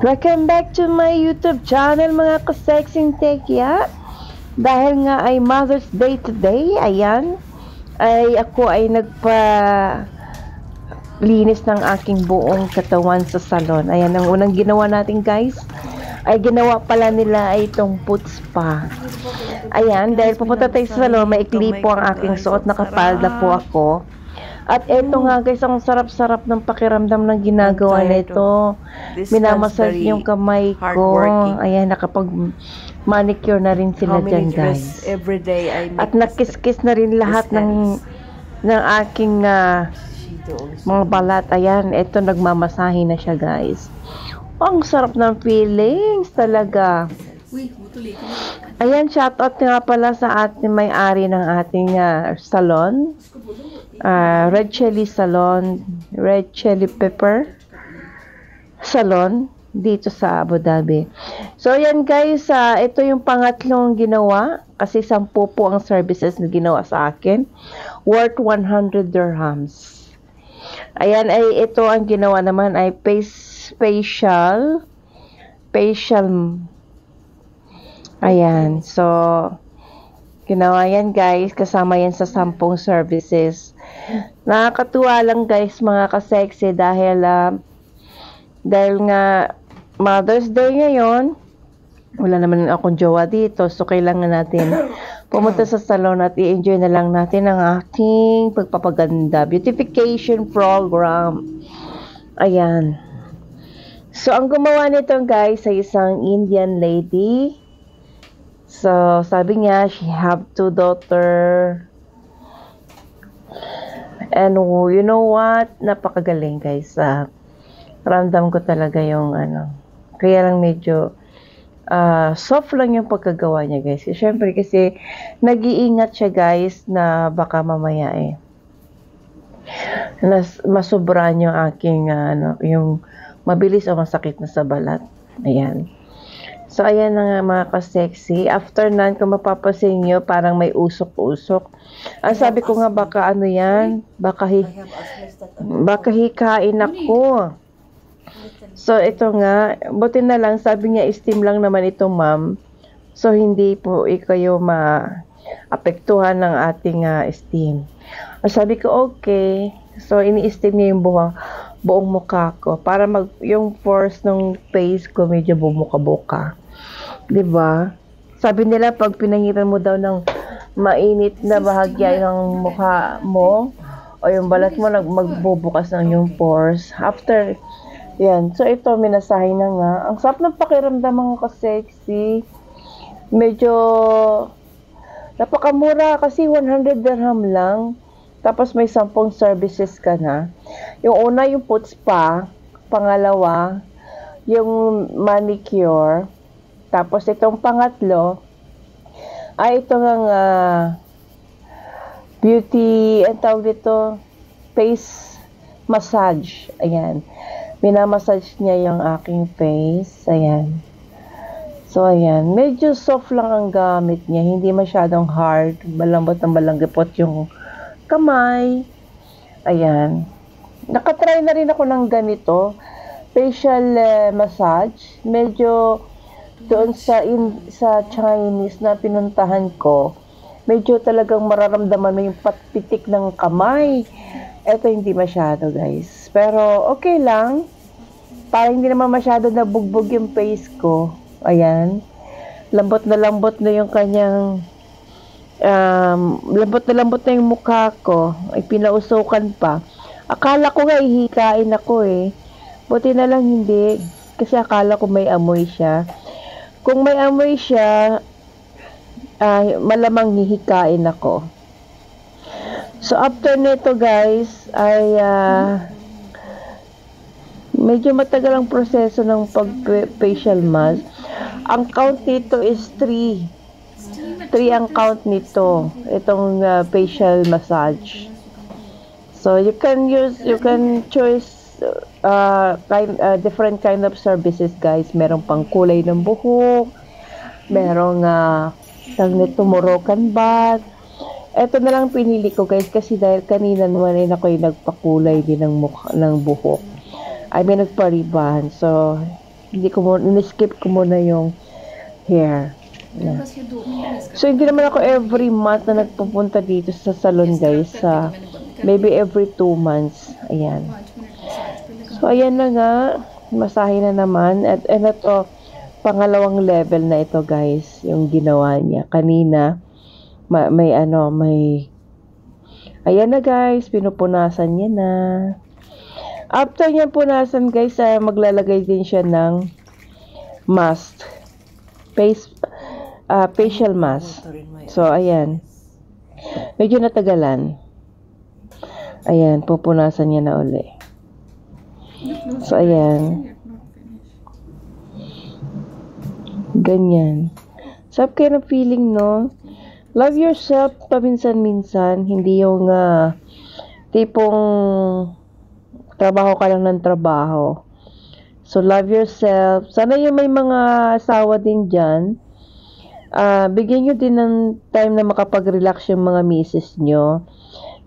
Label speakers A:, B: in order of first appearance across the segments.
A: Welcome back to my YouTube channel mga ka-sexing tekya. Dahil nga ay Mother's Day today, ayan, ay ako ay nagpa-linis ng aking buong katawan sa salon. Ayan, ang unang ginawa natin guys, ay ginawa pala nila ay itong foot spa. Ayan, dahil pupunta tayo sa salon, maikli po ang aking suot, nakapalda po ako. At eto nga guys, ang sarap-sarap ng pakiramdam ng ginagawa nito. Minamassage yung kamay ko. Ayan, nakapag-manicure na rin sila dyan guys. At nakis-kiss na rin lahat ng aking mga balat. Ayan, eto nagmamasahe na siya guys. Ang sarap ng feelings talaga. Ayan, shoutout nga pala sa ating may-ari ng ating salon. Red Chili Salon, Red Chili Pepper Salon dito sa Abu Dhabi. So yan guys, ito yung pangatlong ginawa kasi 10 po ang services na ginawa sa akin, worth 100 dirhams. Ayan, ay ito ang ginawa naman ay facial. Ayan, so ginawa yan guys, kasama yan sa 10 services. Nakakatuwa lang guys mga ka-sexy dahil nga Mother's Day ngayon, wala naman akong jowa dito, so kailangan natin pumunta sa salon at i-enjoy na lang natin ang ating pagpapaganda, beautification program. Ayan. So ang gumawa nito guys ay isang Indian lady. So sabi niya, she have 2 daughters. And you know what? Napakagaling guys. Ramdam ko talaga yung kaya lang medyo soft lang yung pagkagawa niya guys. Siyempre kasi nag-iingat siya guys na baka mamaya masobran yung aking yung mabilis o masakit na sa balat. Ayan. So, ayan na nga mga ka-sexy. After nan, kung mapapasin nyo, parang may usok-usok. Ang sabi ko nga, baka yan, baka hikain ako. So, ito nga, buti na lang, sabi niya, steam lang naman ito, ma'am. So, hindi po kayo maapektuhan ng ating steam. Sabi ko, okay. So, ini-steam niya yung buong mukha ko. Para yung pores ng face ko, medyo bumuka-buka. Diba? Sabi nila pag pinahiran mo daw ng mainit na bahagya ng mukha mo o yung balat mo magbubukas ng yung pores. After yan. So ito minasahe na nga. Ang sarap ng pakiramdam mga ka-sexy. Medyo napakamura kasi 100 dirham lang. Tapos may 10 services ka na. Yung una yung foot spa, pangalawa yung manicure. Tapos itong pangatlo ay ito ng beauty, ang tawag dito, face massage. Ayan. Minamassage niya yung aking face. Ayan. So, ayan. Medyo soft lang ang gamit niya. Hindi masyadong hard. Malambot na malanggipot yung kamay. Ayan. Nakatry na rin ako ng ganito. Facial massage. Medyo doon sa Chinese na pinuntahan ko, medyo talagang mararamdaman mo yung patpitik ng kamay. Ito hindi masyado guys. Pero okay lang. Parang hindi naman masyado nabugbog yung face ko. Ayan. Lambot na yung kanyang lambot na yung mukha ko. Ay pinausukan pa. Akala ko nga ihikain ako Buti na lang hindi. Kasi akala ko may amoy siya. Kung may amoy siya, malamang hihikain ako. So, after nito guys, ay medyo matagal ang proseso ng pag-facial mask. Ang count nito is 3. 3 ang count nito. Itong facial massage. So, you can choose different kind of services guys. Merong pang kulay ng buhok, merong Moroccan bath. Ito na lang pinili ko guys kasi dahil kanina naman ako yung nagpakulay din ng buhok. I mean nagpa-ribbon. So hindi ko muna, in-skip ko muna yung hair. Ayan. So, hindi naman ako every month na nagpupunta dito sa salon, guys. Maybe every 2 months. Ayan. So, ayan na nga. Masahe na naman. At ito, pangalawang level na ito, guys. Yung ginawa niya. Kanina, may ayan na, guys. Pinupunasan niya na. After niya punasan, guys, maglalagay din siya ng mask. Facial mask. So, ayan. Medyo natagalan. Ayan, pupunasan niya na uli. So, ayan. Ganyan. Sarap kayo ng feeling, no? Love yourself paminsan-minsan. Hindi yung tipong trabaho ka lang ng trabaho. So, love yourself. Sana yung may mga asawa din dyan, bigyan nyo din ng time na makapag-relax yung mga misis nyo.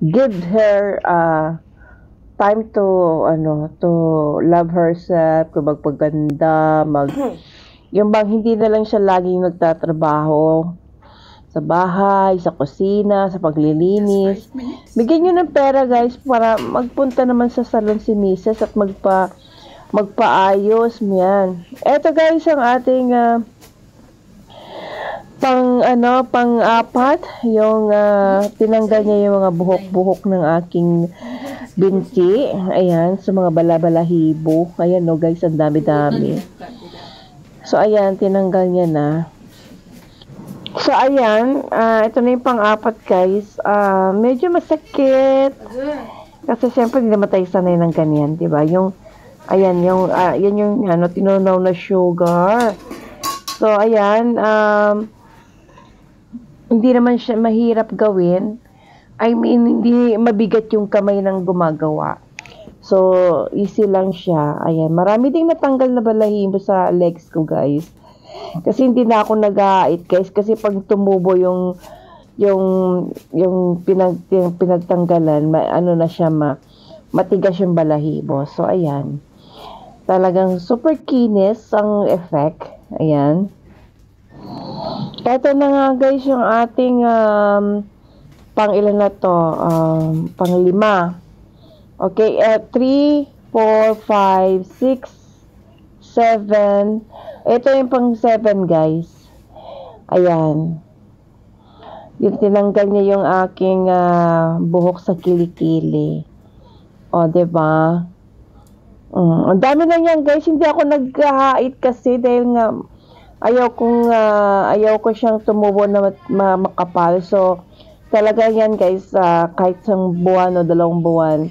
A: Give her time to love herself, kung magpaganda, yung bang hindi na lang siya laging nagtatrabaho sa bahay, sa kusina, sa paglilinis. Bigyan nyo ng pera, guys, para magpunta naman sa salon si misis at magpaayos. Yan. Eto, guys, ang ating pang-apat, yung tinanggal niya yung mga buhok-buhok ng aking binti. Ayan, sa mga bala-balahibo. Ayan, no, guys, ang dami-dami. So, ayan, tinanggal niya na. So, ayan, ito na yung pang-apat, guys. Medyo masakit. Kasi, syempre, hindi naman tayo sanay ng ganyan, diba? Yung, ayan, yan yung, tinunaw na sugar. So, ayan, hindi naman siya mahirap gawin. I mean, hindi mabigat yung kamay ng gumagawa. So, easy lang siya. Ayan, marami ding natanggal na balahibo sa legs ko, guys. Kasi hindi na ako nag-aait, guys. Kasi pag tumubo yung pinagtanggalan, na siya, matigas yung balahibo. So, ayan. Talagang super kinis ang effect. Ayan. Ito na nga, guys, yung ating pang-ilan na to? Pang-5. Okay, 3, 4, 5, 6, 7. Ito yung pang-7, guys. Ayan. Yung tinanggal niya yung aking buhok sa kilikili. O, diba? Ang dami na niyan, guys. Hindi ako nag-hait kasi dahil nga ayaw ko siyang tumubo na makapal. So, talaga yan, guys, kahit isang buwan o 2 buwan.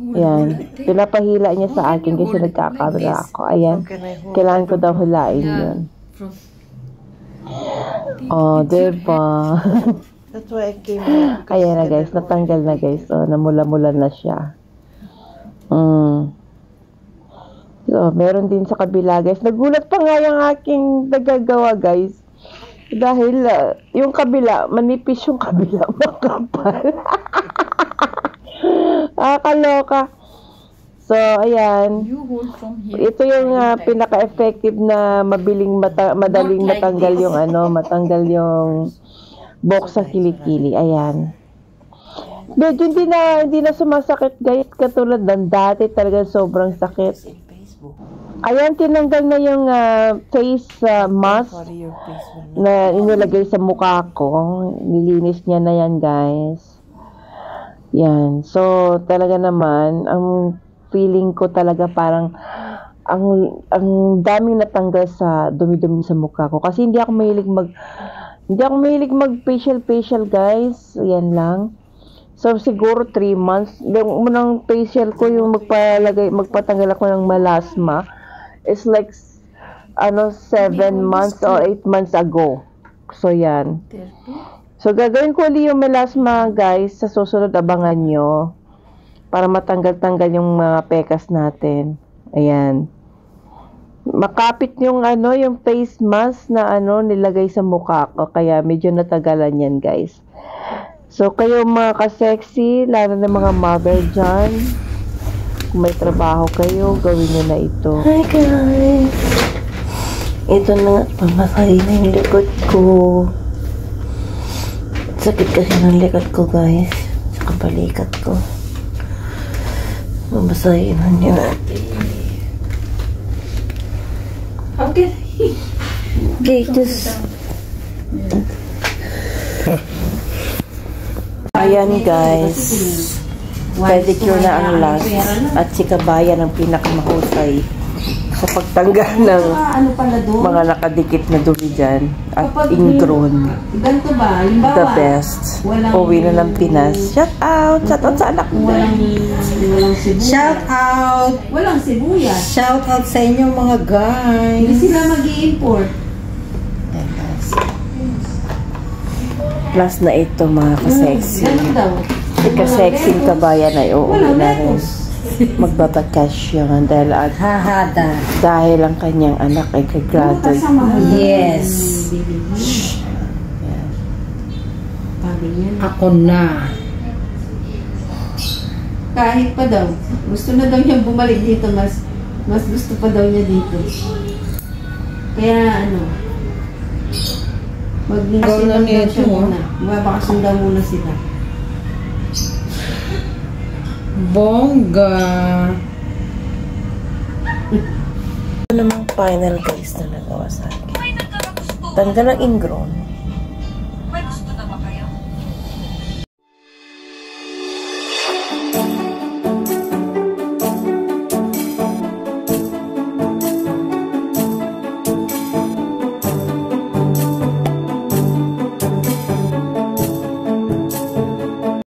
A: Yan. Pinapahila niya sa akin kasi nagkakabra ako. Ayan. Kailangan ko daw hulain yun. Oh, diba?
B: That's why I came here.
A: Ayan na, guys. Natanggal na, guys. So, namula-mula na siya. So, meron din sa kabila, guys. Nagulat pa nga yung aking nagagawa, guys. Dahil yung kabila, manipis yung kabila, makapal. Kaloka. So, ayan. Ito yung pinaka-effective na madaling matanggal yung matanggal yung buhok sa kilikili. Ayan. Medyo hindi na sumasakit, guys, katulad ng dati. Talaga sobrang sakit. Ayan, tinanggal na yung face mask na inilagay sa mukha ko. Nilinis niya na yan, guys. Yan. So, talaga naman, ang feeling ko talaga parang ang daming natanggal sa dumi-dumi sa mukha ko. Kasi hindi ako mahilig mag facial, guys. Yan lang. So, siguro 3 months. Yung unang facial ko, yung magpatanggal ako ng melasma, is like, 7 months or 8 months ago. So, yan. So, gagawin ko ulit yung melasma, guys. Sa susunod, abangan nyo. Para matanggal-tanggal yung mga pekas natin. Ayan. Makapit yung yung face mask na nilagay sa mukha ko. Kaya medyo natagalan yan, guys. So, kayo mga ka-sexy, lalo na mga mother dyan, kung may trabaho kayo, gawin nyo na ito.
B: Hi, guys!
A: Ito na nga, pamatay na yung likod ko. Sakit kasi ng likod ko, guys. Sa kabalikat ko. Mabasahin na niya natin.
B: Okay.
A: Okay, just... Ayan, guys. Pedicure na ang last. At si Kabayan ang pinakamahusay sa pagtanggal ng
B: Ano pala doon?
A: mga nakadikit na duri dyan. At ingrown.
B: Ganito ba? Halimbawa,
A: The best.
B: walang-
A: Uwi na ng Pinas. Shout out! Shout out sa anak ko.
B: walang sibuyas.
C: Shout out!
B: Walang sibuyas.
C: Shout out sa inyo mga
B: Hindi
C: guys!
B: sila mag-i-import.
A: Plus na ito mga kasexy.
B: Ganun daw.
A: Kasexy Kabayan ay uuwi
B: Walang
A: na rin.
B: lettuce.
A: Magbabakasyon dahil
C: Hahada.
A: dahil ang kanyang anak ay gagraduate.
C: Yes.
B: Sabi niya.
C: Ako na.
B: Kahit pa daw. Gusto na daw niya bumalik dito. Mas gusto pa daw niya dito. Kaya ano. Magbakasyon
C: Gawin na
B: daw
C: nito,
B: siya muna. Magbakasyon daw muna sila.
C: Bongga.
A: Ito namang final guys na nagawa sa akin. Tanggal ang ingrown.